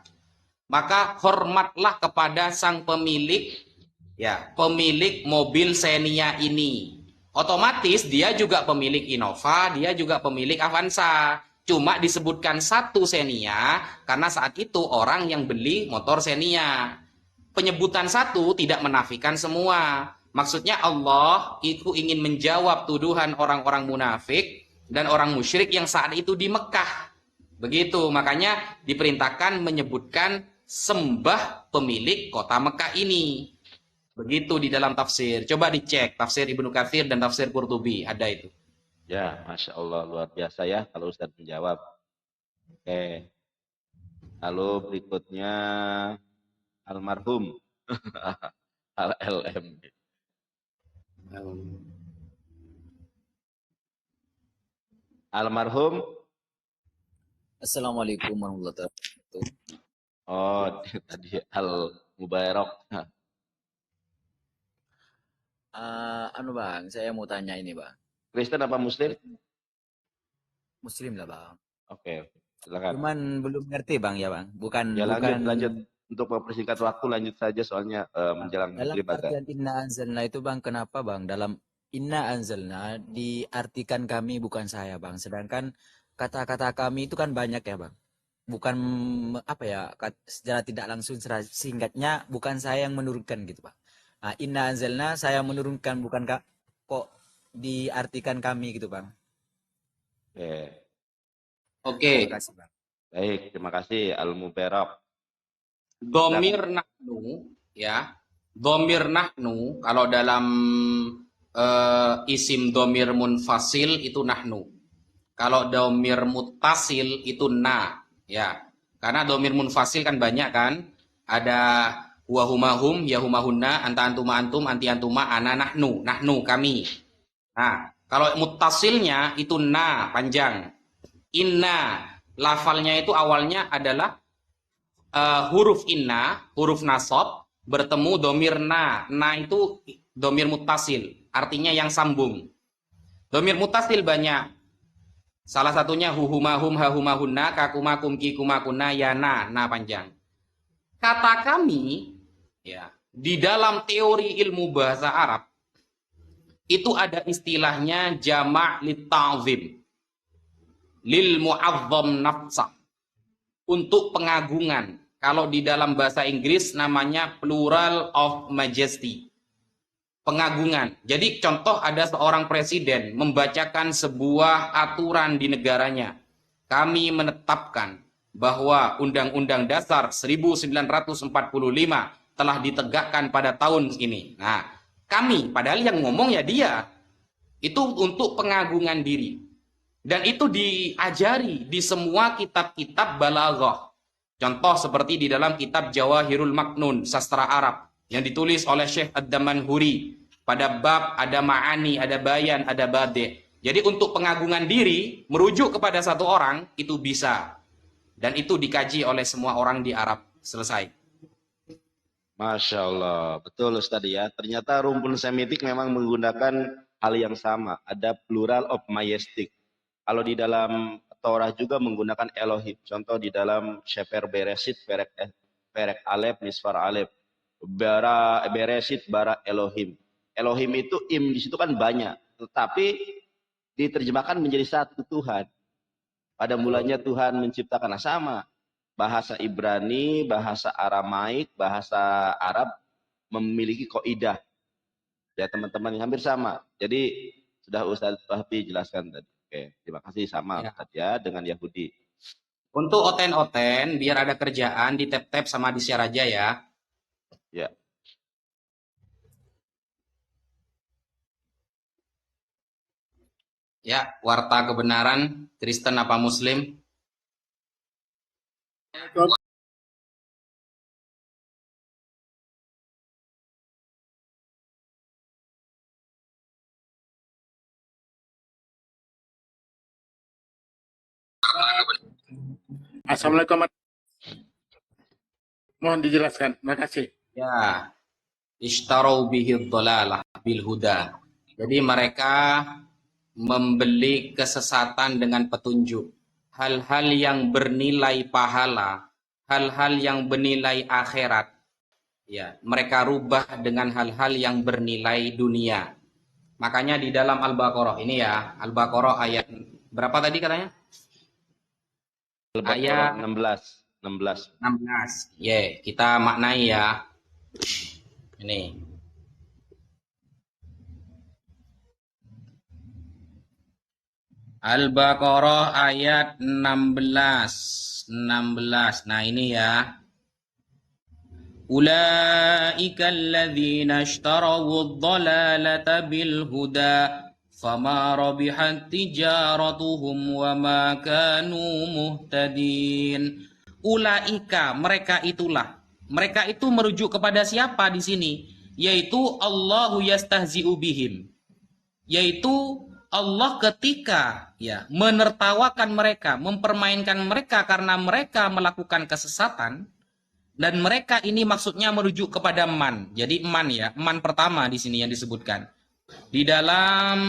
Maka hormatlah kepada sang pemilik, ya, pemilik mobil Xenia ini. Otomatis dia juga pemilik Innova, dia juga pemilik Avanza. Cuma disebutkan satu Xenia karena saat itu orang yang beli motor Xenia. Penyebutan satu tidak menafikan semua. Maksudnya Allah itu ingin menjawab tuduhan orang-orang munafik dan orang musyrik yang saat itu di Mekah. Begitu, makanya diperintahkan menyebutkan sembah pemilik kota Mekah ini. Begitu di dalam tafsir. Coba dicek tafsir Ibnu Katsir dan tafsir Qurtubi, ada itu. Ya, Masya Allah, luar biasa ya kalau Ustaz menjawab. Oke. Lalu berikutnya almarhum LM. Almarhum. Assalamualaikum warahmatullahi wabarakatuh. Oh, tadi Al Mubarak. Bang, saya mau tanya ini bang. Kristen apa Muslim? Muslim lah bang. Oke, silakan. Cuman belum ngerti bang ya bang. Bukan Ya bukan lanjut. Untuk mempersingkat waktu lanjut saja soalnya menjelang dalam maghrib ada. artian inna anzalna itu bang. Kenapa bang? Dalam inna anzalna diartikan kami bukan saya bang. Sedangkan kata-kata kami itu kan banyak ya bang. Bukan apa ya secara tidak langsung singkatnya bukan saya yang menurunkan gitu bang. Nah, inna anzalna saya menurunkan bukan kok diartikan kami gitu bang. Oke. Terima kasih bang. Baik, terima kasih Al Mubarak. Domir nahnu, ya. Domir nahnu, kalau dalam isim domir munfasil itu nahnu. Kalau domir muttasil itu na, ya. Karena domir munfasil kan banyak kan. Ada wahumahum, yahumahunna, anta antuma antum, anti antuma, ana nahnu kami. Nah, kalau muttasilnya itu na panjang. Inna, lafalnya itu awalnya adalah huruf inna, huruf nasab, bertemu domir na. Na itu domir muttasil, artinya yang sambung. Domir muttasil banyak. Salah satunya huhumahum, hahumahunna, kakumakum, kikumakuna, yana, na panjang. Kata kami, ya, di dalam teori ilmu bahasa Arab, itu ada istilahnya jama' lit ta'zim. Lil mu'azzam nafsa. Untuk pengagungan. Kalau di dalam bahasa Inggris namanya plural of majesty. Pengagungan. Jadi contoh ada seorang presiden membacakan sebuah aturan di negaranya. Kami menetapkan bahwa Undang-Undang Dasar 1945 telah ditegakkan pada tahun ini. Nah, kami, padahal yang ngomong ya dia. Itu untuk pengagungan diri. Dan itu diajari di semua kitab-kitab balaghah. Contoh seperti di dalam kitab Jawahirul Maknun, sastra Arab, yang ditulis oleh Syekh Ad-Damanhuri. Pada bab ada ma'ani, ada bayan, ada bade. Jadi untuk pengagungan diri, merujuk kepada satu orang, itu bisa. Dan itu dikaji oleh semua orang di Arab. Selesai. Masya Allah, betul Ustaz ya. Ternyata rumpun semitik memang menggunakan hal yang sama. Ada plural of majestic. Kalau di dalam Torah juga menggunakan Elohim. Contoh di dalam Sefer Beresit, Perek Alef, Nisfar Alef. Bara Beresit, bara Elohim. Elohim itu di situ kan banyak. Tetapi diterjemahkan menjadi satu Tuhan. Pada mulanya Tuhan menciptakan sama. Bahasa Ibrani, bahasa Aramaik, bahasa Arab memiliki kaidah. Ya teman-teman hampir sama. Jadi sudah Ustaz Fahmi jelaskan tadi. Oke, terima kasih sama Ya. Ustaz ya dengan Yahudi. Untuk oten-oten, biar ada kerjaan, di tap-tap sama di share aja ya. Ya. Ya, warta kebenaran, Kristen apa Muslim? Assalamualaikum. Mohon dijelaskan. Terima kasih. Ya, ishtarau bihi dhalalah bil huda. Jadi mereka membeli kesesatan dengan petunjuk. Hal-hal yang bernilai pahala, hal-hal yang bernilai akhirat. Ya, mereka rubah dengan hal-hal yang bernilai dunia. Makanya di dalam Al-Baqarah ini ya, Al-Baqarah ayat berapa tadi katanya? Ayat 16. 16. Kita maknai ya. Ini. Al-Baqarah ayat 16. Nah, ini ya. Ulaika alladzina ishtaraw ad-dhalalata bil huda fama rabihat tijaratuhum wa ma kanu muhtadin. Ulaika, mereka itulah. Mereka itu merujuk kepada siapa di sini? Yaitu Allahu yastahzi'u bihim. Yaitu Allah ketika ya menertawakan mereka, mempermainkan mereka karena mereka melakukan kesesatan, dan mereka ini maksudnya merujuk kepada man. Jadi man ya, man pertama di sini yang disebutkan. Di dalam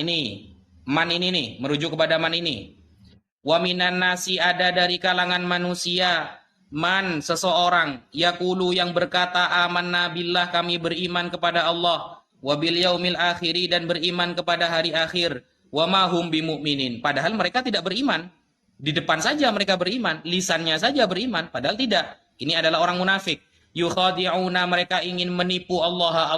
ini man ini nih, merujuk kepada man ini. Wa minan nasi, ada dari kalangan manusia, man seseorang, yaqulu yang berkata amanna billah, kami beriman kepada Allah, wa bil yaumil akhiri, dan beriman kepada hari akhir, wa ma hum bimumin, padahal mereka tidak beriman. Di depan saja mereka beriman, lisannya saja beriman, padahal tidak. Ini adalah orang munafik. Yukhadi'una, mereka ingin menipu Allah.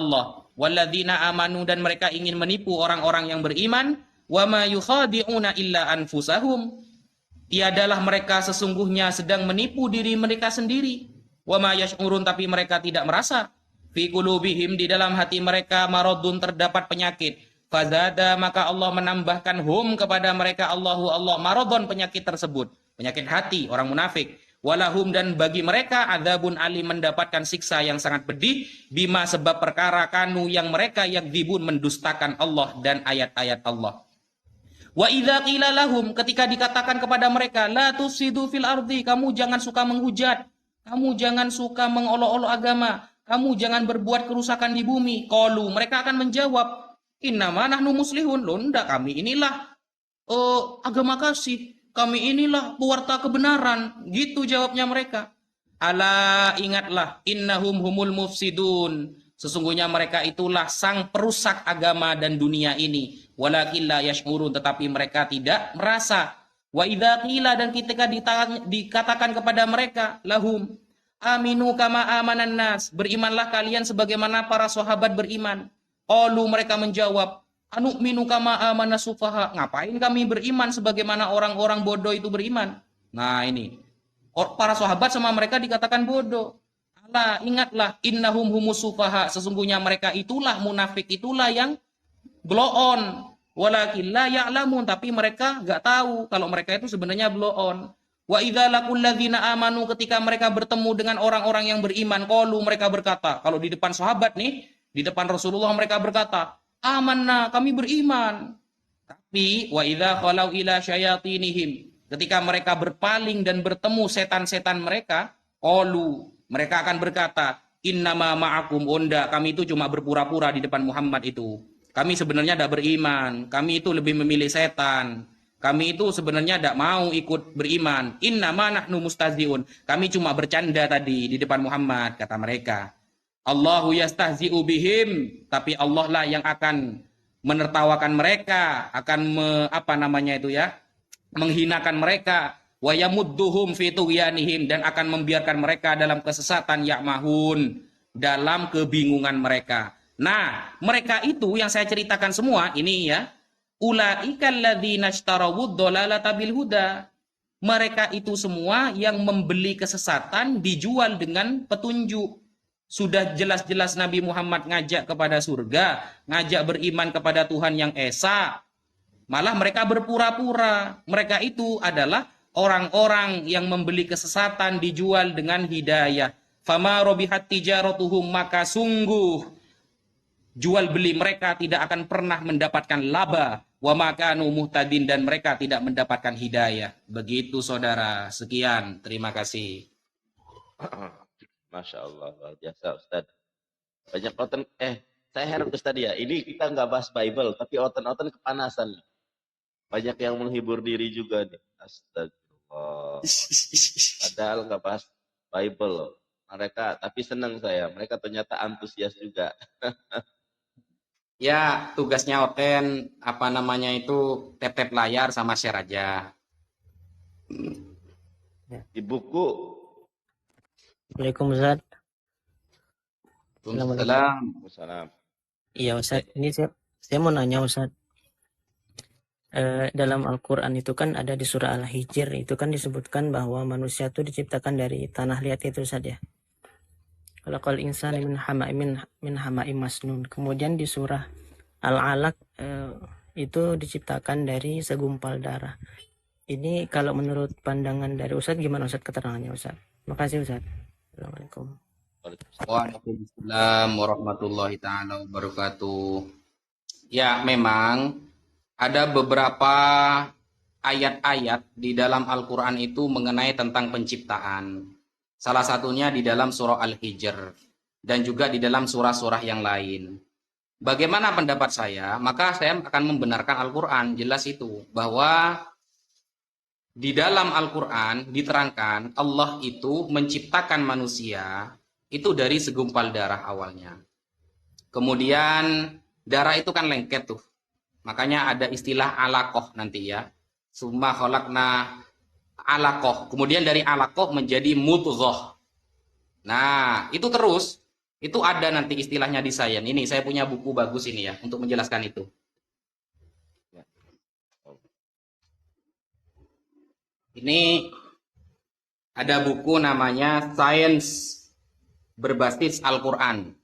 Walladzina amanu, dan mereka ingin menipu orang-orang yang beriman. Wa ma yukhadi'una illa anfusahum, tiadalah mereka sesungguhnya sedang menipu diri mereka sendiri. Wa ma yash'urun, tapi mereka tidak merasa. Fi qulubihim, di dalam hati mereka, maradun, terdapat penyakit. Fazada, maka Allah menambahkan hum, kepada mereka Allah maradun, penyakit tersebut, penyakit hati orang munafik. Walahum, dan bagi mereka adzabun alim, mendapatkan siksa yang sangat pedih, bima, sebab perkara kanu yang mereka yakdzibun, mendustakan Allah dan ayat-ayat Allah. Wa idza qila lahum, ketika dikatakan kepada mereka, la tusidu fil ardi, kamu jangan suka menghujat, kamu jangan suka mengolok-olok agama, kamu jangan berbuat kerusakan di bumi. Qalu, mereka akan menjawab, innama nahnu muslihun, loh enggak, kami inilah agama kasih, kami inilah pewarta kebenaran. Gitu jawabnya mereka. Ala, ingatlah, innahum humul mufsidun, sesungguhnya mereka itulah sang perusak agama dan dunia ini. Walakin la yash'urun, tetapi mereka tidak merasa. Wa idza qila, dan ketika dikatakan kepada mereka, lahum aminu kama amanan nas, berimanlah kalian sebagaimana para sahabat beriman. Qalu, mereka menjawab, anu'minu kama amana sufaha, ngapain kami beriman sebagaimana orang-orang bodoh itu beriman. Nah ini, para sahabat sama mereka dikatakan bodoh. Ala, ingatlah, innahum humus sufaha, sesungguhnya mereka itulah munafik, itulah yang blow on. Walakin la ya'lamun, tapi mereka enggak tahu kalau mereka itu sebenarnya blow on. Wa idza laqul ladzina amanu, ketika mereka bertemu dengan orang-orang yang beriman, qalu, mereka berkata, kalau di depan sahabat nih, di depan Rasulullah mereka berkata, amanna, kami beriman. Tapi wa idza khalau ila syayatinihim, ketika mereka berpaling dan bertemu setan-setan mereka, qalu, mereka akan berkata, innama ma'akum, onda, kami itu cuma berpura-pura di depan Muhammad itu. Kami sebenarnya tidak beriman, kami itu lebih memilih setan. Kami itu sebenarnya tidak mau ikut beriman. Innama nahnu mustahzi'un, kami cuma bercanda tadi di depan Muhammad, kata mereka. Allahu yastahzi'u bihim, tapi Allah lah yang akan menertawakan mereka, akan menghinakan mereka. Wa yamudduhum fi tughyanihim, dan akan membiarkan mereka dalam kesesatan, ya'mahun, dalam kebingungan mereka. Nah, mereka itu yang saya ceritakan semua ini ya, ulaikal ladzina ishtarawud dhalalata bil huda. Mereka itu semua yang membeli kesesatan dijual dengan petunjuk. Sudah jelas-jelas Nabi Muhammad ngajak kepada surga, ngajak beriman kepada Tuhan yang esa. Malah mereka berpura-pura. Mereka itu adalah orang-orang yang membeli kesesatan dijual dengan hidayah. Fama robihat tijaratuhum, maka sungguh jual beli mereka tidak akan pernah mendapatkan laba. Wa makanu muhtadin, dan mereka tidak mendapatkan hidayah. Begitu saudara. Sekian, terima kasih. Masya Allah, luar biasa Ustaz. Banyak oten, saya heran Ustaz ya, ini kita nggak bahas Bible, tapi oten-oten kepanasan. Banyak yang menghibur diri juga nih. Astagfirullah. Padahal nggak bahas Bible loh. Mereka, tapi senang saya, mereka ternyata antusias juga. Ya, tugasnya Oten, tap-tap layar sama share aja. Di buku. Assalamualaikum Ustaz. Waalaikumsalam. Iya Ustaz, ini saya mau nanya Ustaz. Dalam Al-Quran itu kan ada di surah Al-Hijr, itu kan disebutkan bahwa manusia itu diciptakan dari tanah liat itu Ustaz ya. Khalaqal insana min hama'im masnun. Kemudian di surah Al-Alaq itu diciptakan dari segumpal darah. Ini kalau menurut pandangan dari Ustaz, gimana Ustaz keterangannya Ustaz? Makasih Ustaz. Assalamualaikum. Waalaikumsalam warahmatullahi ta'ala wabarakatuh. Ya, memang ada beberapa ayat-ayat di dalam Al-Quran itu mengenai tentang penciptaan. Salah satunya di dalam surah Al-Hijr dan juga di dalam surah-surah yang lain. Bagaimana pendapat saya? Maka saya akan membenarkan Al-Quran. Jelas itu bahwa di dalam Al-Quran diterangkan Allah itu menciptakan manusia itu dari segumpal darah awalnya. Kemudian darah itu kan lengket tuh. Makanya ada istilah alaqah nanti ya. Summa khalaqna alaqah. Kemudian dari alaqah menjadi mudghah. Nah, itu terus. Itu ada nanti istilahnya di sains. Ini saya punya buku bagus ini ya untuk menjelaskan itu. Ini ada buku namanya Sains Berbasis Al-Quran.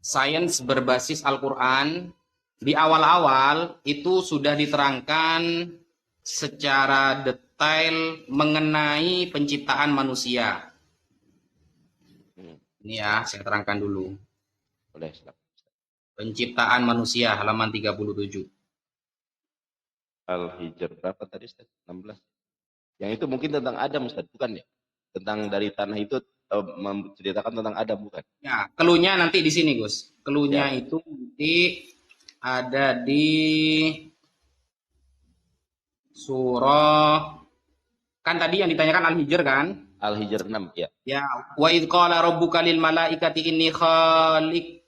Sains Berbasis Al-Quran. Di awal-awal itu sudah diterangkan secara detail mengenai penciptaan manusia. Ini ya, saya terangkan dulu. Boleh, silakan. Penciptaan manusia, halaman 37. Al-Hijr berapa tadi, Ustaz? 16. Yang itu mungkin tentang Adam, Ustaz, bukan ya? Tentang dari tanah itu menceritakan tentang Adam, bukan? Ya, keluhnya nanti di sini, Gus. Keluhnya Ya. itu nanti ada di surah, kan tadi yang ditanyakan Al-Hijr kan? Al-Hijr 6, ya. Ya, wa idh qala rabbuka lil malaikati inni khaliq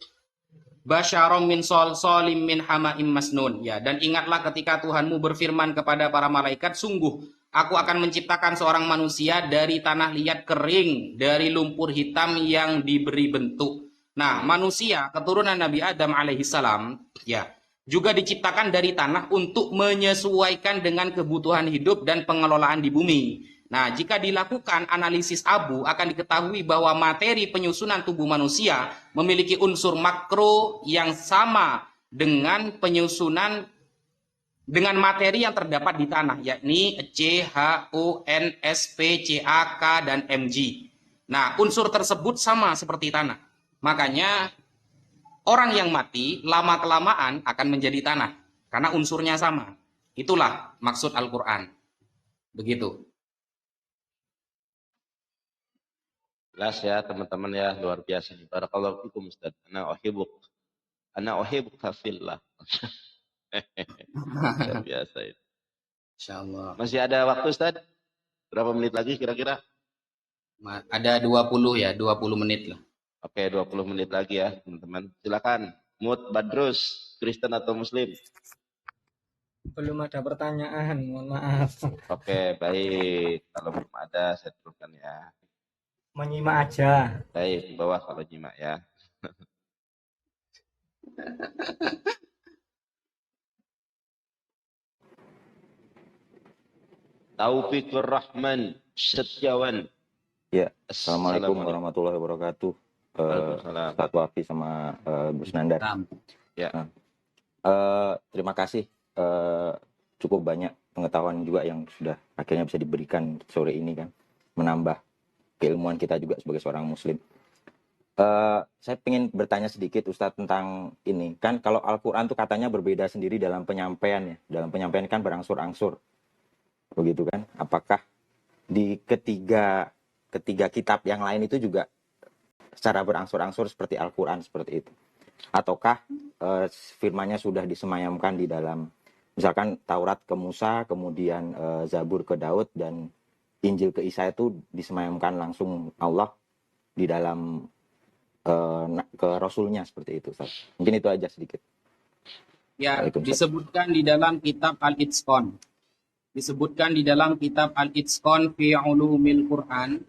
basyarom min salsalim min hama'im masnun. Ya, dan ingatlah ketika Tuhanmu berfirman kepada para malaikat, sungguh aku akan menciptakan seorang manusia dari tanah liat kering, dari lumpur hitam yang diberi bentuk. Nah, manusia keturunan Nabi Adam alaihissalam, ya, juga diciptakan dari tanah untuk menyesuaikan dengan kebutuhan hidup dan pengelolaan di bumi. Nah, jika dilakukan analisis abu, akan diketahui bahwa materi penyusunan tubuh manusia memiliki unsur makro yang sama dengan penyusunan dengan materi yang terdapat di tanah, yakni C, H, O, N, S, P, C, A, K, dan Mg. Nah, unsur tersebut sama seperti tanah. Makanya, orang yang mati lama-kelamaan akan menjadi tanah, karena unsurnya sama. Itulah maksud Al-Quran. Begitu. Jelas ya teman-teman ya, luar biasa. Barakallahu fikum, Ustaz. Ana uhibbuka fillah. Luar biasa itu. Insyaallah. Masih ada waktu, Ustaz? Berapa menit lagi kira-kira? Ada 20 ya, 20 menit lah. Oke, 20 menit lagi ya, teman-teman. Silakan. Mut Badrus, Kristen atau Muslim? Belum ada pertanyaan, mohon maaf. Oke, baik. Kalau belum ada, saya teruskan ya. Menyimak aja. Baik, di bawah kalau nyimak ya. Taufikur Rahman Setiawan. Ya, Assalamualaikum warahmatullahi wabarakatuh. Waalaikumsalam. Ustaz Wafi sama Gus Nandar. Ya. Terima kasih. Cukup banyak pengetahuan juga yang sudah akhirnya bisa diberikan sore ini kan. Menambah keilmuan kita juga sebagai seorang muslim. Saya ingin bertanya sedikit Ustadz tentang ini. Kan kalau Al-Quran tuh katanya berbeda sendiri dalam penyampaian ya. Dalam penyampaian kan berangsur-angsur. Begitu kan? Apakah di ketiga kitab yang lain itu juga secara berangsur-angsur seperti Al-Quran seperti itu? Ataukah firman-Nya sudah disemayamkan di dalam misalkan Taurat ke Musa, kemudian Zabur ke Daud, dan Injil ke Isa itu disemayamkan langsung Allah di dalam ke Rasulnya seperti itu, Ustaz. Mungkin itu aja sedikit. Ya, disebutkan di dalam kitab Al-Itqan. Disebutkan di dalam kitab Al-Itqan fi Ulumil Quran.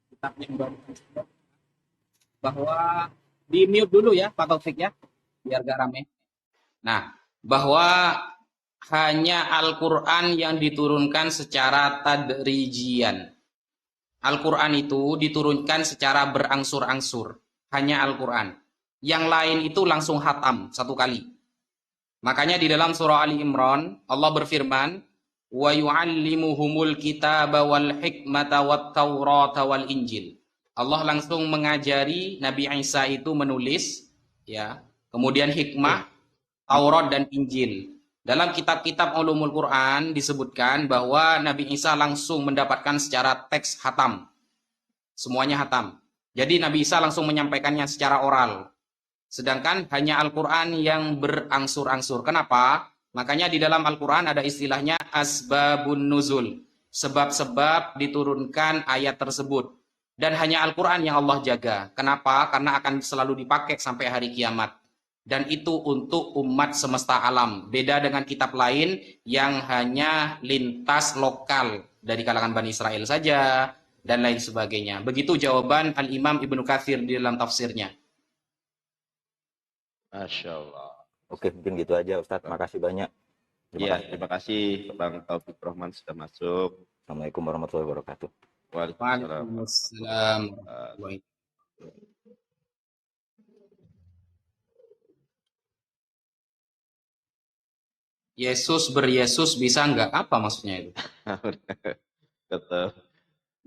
Kitab yang baru. Bahwa di mute dulu ya, Pak Taufik ya, biar gak rame. Nah, bahwa hanya Al-Quran yang diturunkan secara tadrijian. Al-Quran itu diturunkan secara berangsur-angsur. Hanya Al-Quran. Yang lain itu langsung hatam satu kali. Makanya di dalam surah Ali Imran, Allah berfirman, wa yu'allimuhumul kitaba wal hikmata wat taurata wal injil. Allah langsung mengajari Nabi Isa itu menulis, ya, kemudian hikmah, Taurat dan Injil. Dalam kitab-kitab ulumul Quran disebutkan bahwa Nabi Isa langsung mendapatkan secara teks hatam. Semuanya hatam. Jadi Nabi Isa langsung menyampaikannya secara oral. Sedangkan hanya Al-Quran yang berangsur-angsur. Kenapa? Makanya di dalam Al-Quran ada istilahnya asbabun nuzul. Sebab-sebab diturunkan ayat tersebut. Dan hanya Al-Quran yang Allah jaga. Kenapa? Karena akan selalu dipakai sampai hari kiamat. Dan itu untuk umat semesta alam. Beda dengan kitab lain yang hanya lintas lokal dari kalangan Bani Israel saja dan lain sebagainya. Begitu jawaban Al-Imam Ibnu Katsir di dalam tafsirnya. Masya Allah. Oke, mungkin gitu aja Ustadz. Makasih banyak. Iya, terima kasih Bang Taufik Rohman sudah masuk. Assalamualaikum warahmatullahi wabarakatuh. Waalaikumsalam. Waalaikumsalam. Yesus beryesus bisa nggak? Apa maksudnya itu? Kata,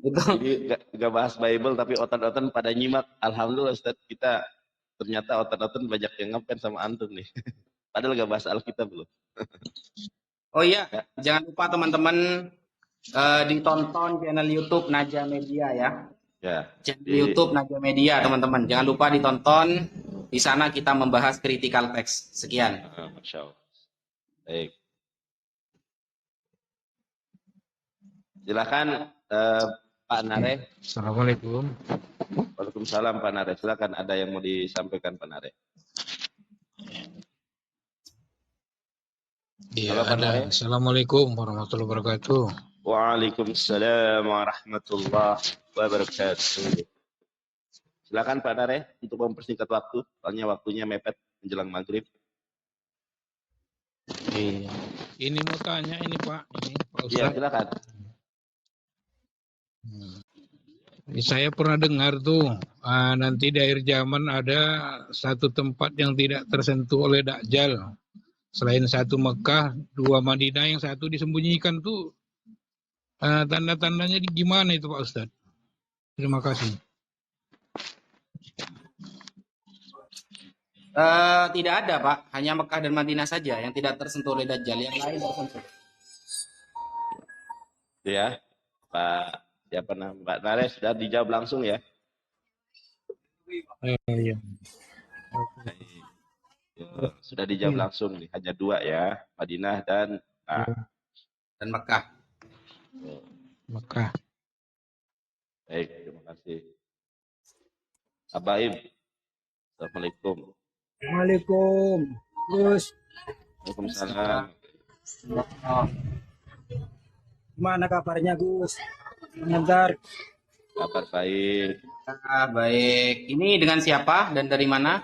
Itu ini nggak bahas Bible tapi otot-otot pada nyimak. Alhamdulillah Ustaz, kita ternyata otot-otot banyak yang ngefans sama antum nih. Padahal nggak bahas Alkitab loh. Oh iya, Ya. jangan lupa teman-teman ditonton channel YouTube Naja Media ya. Ya. Channel YouTube Naja Media teman-teman. Jangan lupa ditonton. Di sana kita membahas critical text. Sekian. Masya Allah. Baik. Silakan Pak Nare. Assalamualaikum. Waalaikumsalam Pak Nare. Silakan, ada yang mau disampaikan Pak Nare. Iya, Halo, Pak Nare. Assalamualaikum warahmatullahi wabarakatuh. Waalaikumsalam warahmatullahi wabarakatuh. Silakan Pak Nare untuk mempersingkat waktu, soalnya waktunya mepet menjelang maghrib. Iya. Ini mau tanya ini Pak, Pak Iya, Ustadz. silakan. Saya pernah dengar tuh, nanti di akhir zaman ada satu tempat yang tidak tersentuh oleh Dajjal. Selain satu Mekah, dua Madinah, yang satu disembunyikan tuh. Tanda-tandanya gimana itu Pak Ustadz? Terima kasih. Tidak ada Pak, hanya Mekah dan Madinah saja yang tidak tersentuh oleh Dajjal, yang lain tersentuh. Ya, Pak siapa nama Pak Nare sudah dijawab langsung ya. Iya. Sudah dijawab langsung nih, hanya dua ya, Madinah dan Mekah. Mekah. Baik, terima kasih. Abaib. Assalamualaikum. Waalaikumsalam, Gus. Waalaikumsalam. Gimana kabarnya, Gus? Sebentar. Kabar baik. Baik. Ini dengan siapa dan dari mana?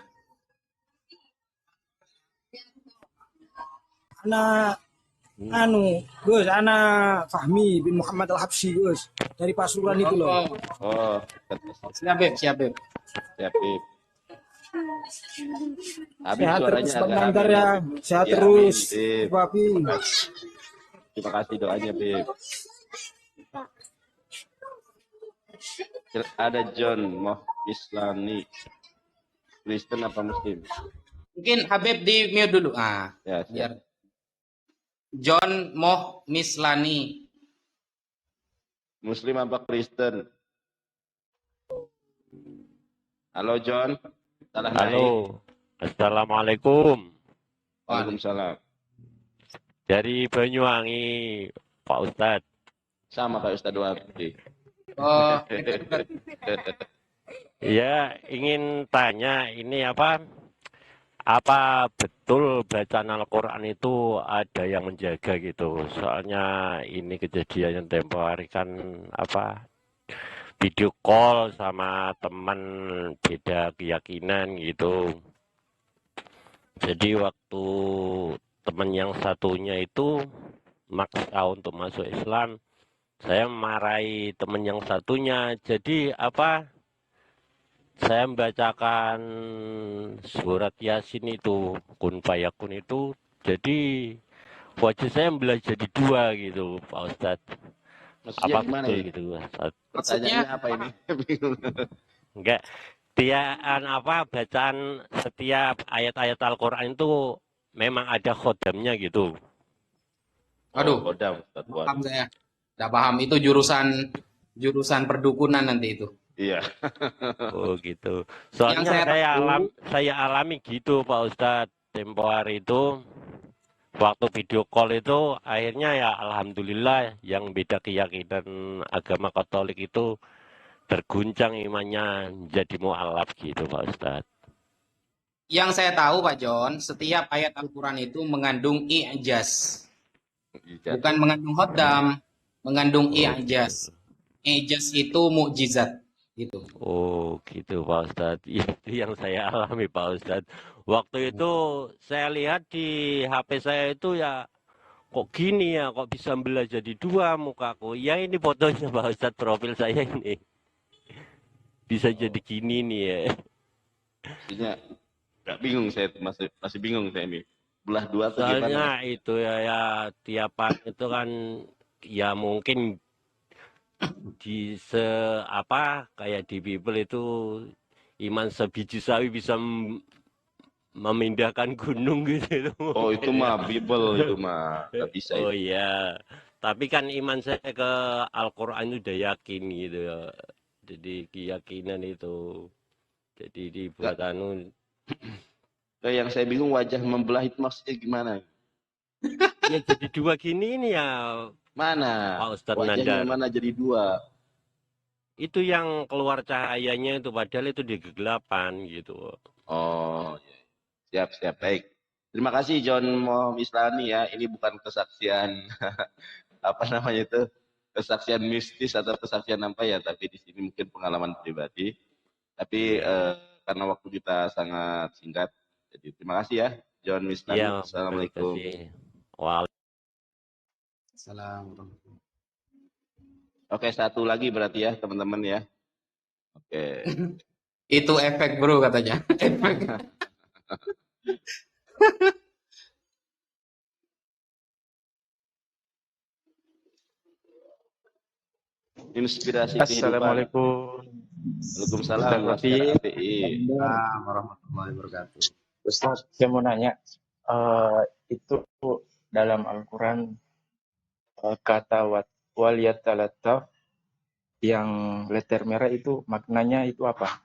Gus, anak Fahmi bin Muhammad Al-Habsyi, Gus. Dari Pasuruan itu loh. Oh, siap, Beb. Siap, Beb. Habib Sehat suaranya terus, agak Bang Antar hamil, ya. Beb. Sehat Ya, terus, amin, Beb. Papi. Terima kasih doanya, Beb. Ada John Moh Islami. Kristen apa Muslim? Mungkin Habib di mute dulu. Ya, biar John Moh Mislani. Muslim apa Kristen? Halo John. Salah Halo. Assalamualaikum. Waalaikumsalam. Dari Banyuwangi, Pak Ustadz. Sama Pak Ustadz Wabdi. Oh, Ya, ingin tanya ini apa betul bacaan Al-Quran itu ada yang menjaga gitu? Soalnya ini kejadian yang tempo hari kan video call sama teman beda keyakinan gitu. Jadi waktu teman yang satunya itu maksa untuk masuk Islam, saya marahi teman yang satunya. Jadi saya membacakan surat Yasin itu, kun fayakun itu, jadi wajah saya belajar jadi dua gitu, Pak Ustadz. Maksudnya Apa gimana betul ini? gitu, Ustadz? Pertanyaannya apa ini? Enggak, bacaan setiap ayat-ayat Al-Quran itu memang ada khodamnya gitu. Oh, Aduh, kodam Ustaz. paham Waduh. saya. Tidak paham. Itu jurusan perdukunan nanti itu. Iya. Oh gitu. Yang Soalnya saya tahu, saya alami gitu Pak Ustadz. Tempo hari itu waktu video call itu akhirnya ya alhamdulillah yang beda keyakinan agama Katolik itu terguncang imannya jadi mualaf gitu Pak Ustadz. yang saya tahu Pak John, setiap ayat Al-Quran itu mengandung i'jaz. Iya. Bukan mengandung khodam, mengandung Oh i'jaz. gitu. I'jaz itu mukjizat. Gitu. Oh gitu Pak Ustadz. Itu yang saya alami Pak Ustadz. Waktu itu saya lihat di HP saya itu ya kok gini ya, kok bisa belah jadi dua mukaku. Ya ini fotonya Pak Ustadz, profil saya ini. Bisa jadi gini nih ya. Maksudnya nggak bingung saya, masih bingung saya ini. Belah dua atau gimana? Soalnya itu ya tiapan itu kan ya mungkin di kayak di Bible itu iman sebiji sawi bisa memindahkan gunung gitu. Oh itu mah Bible itu mah nggak bisa Oh itu. iya, tapi kan iman saya ke Al-Quran udah yakin gitu ya. Jadi keyakinan itu. Jadi dibuat Kayak yang saya bingung wajah membelah itu maksudnya gimana? Ya jadi dua gini nih ya. Mana? Pak Ustadz Wajahnya Nandar. mana jadi dua? Itu yang keluar cahayanya itu padahal itu di kegelapan gitu. Oh, siap baik. Terima kasih John Mohamed Islami ya. Ini bukan kesaksian apa namanya itu, kesaksian mistis atau kesaksian apa ya, tapi di sini mungkin pengalaman pribadi. Tapi karena waktu kita sangat singkat, jadi terima kasih ya John Islami. Ya, Assalamualaikum. Assalamualaikum. Oke, satu lagi berarti ya teman-teman ya. Oke. Itu efek bro katanya. Efek. Inspirasi kehidupan. Assalamualaikum. Waalaikumsalam warahmatullahi wabarakatuh. Ustaz, saya mau nanya, itu dalam Al-Quran kata waliyatalataf yang letter merah itu maknanya itu apa?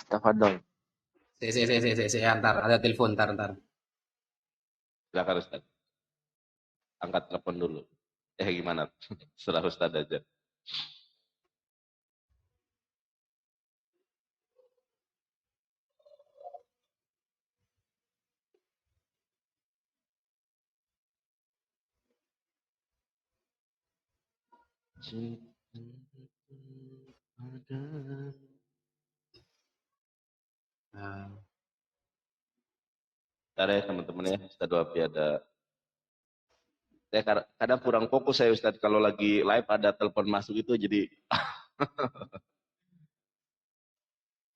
Tafadhol. Saya antar, ada telepon, antar. Silakan Ustaz. Angkat telepon dulu. Gimana? Setelah Ustaz aja. Ntar ya teman-teman ya, Ustaz Wafi ada. Saya kadang kurang fokus saya Ustaz kalau lagi live ada telepon masuk itu jadi.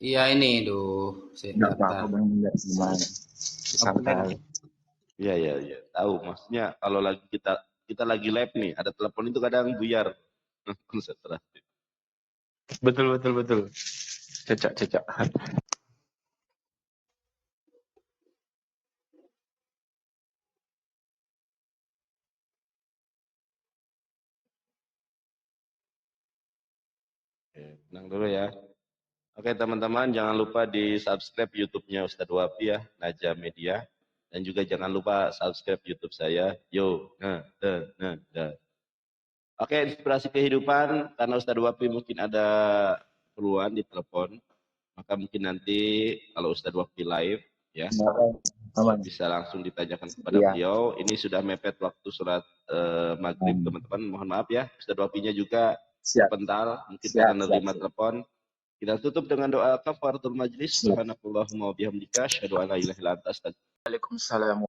Iya ini, Nggak apa-apa Bang, gimana? Santai. Iya. Tahu maksudnya kalau lagi kita lagi live nih, ada telepon itu kadang buyar konsentrasi. Betul. Cecak. Tenang dulu ya. Oke teman-teman, jangan lupa di subscribe YouTube-nya Ustadz Wafi ya, Naja Media. Dan juga jangan lupa subscribe YouTube saya. Oke, inspirasi kehidupan, karena Ustadz Wafi mungkin ada keperluan di telepon. Maka mungkin nanti kalau Ustadz Wafi live ya, bisa langsung ditanyakan kepada beliau. Ini sudah mepet waktu sholat maghrib teman-teman. Mohon maaf ya, Ustadz Wafinya juga sebentar, mungkin karena menerima telepon. Kita tutup dengan doa kafaratul majlis. Subhanakallahumma wa bihamdika asyhadu an la ilaha illa anta astaghfiruka. Waalaikumsalam.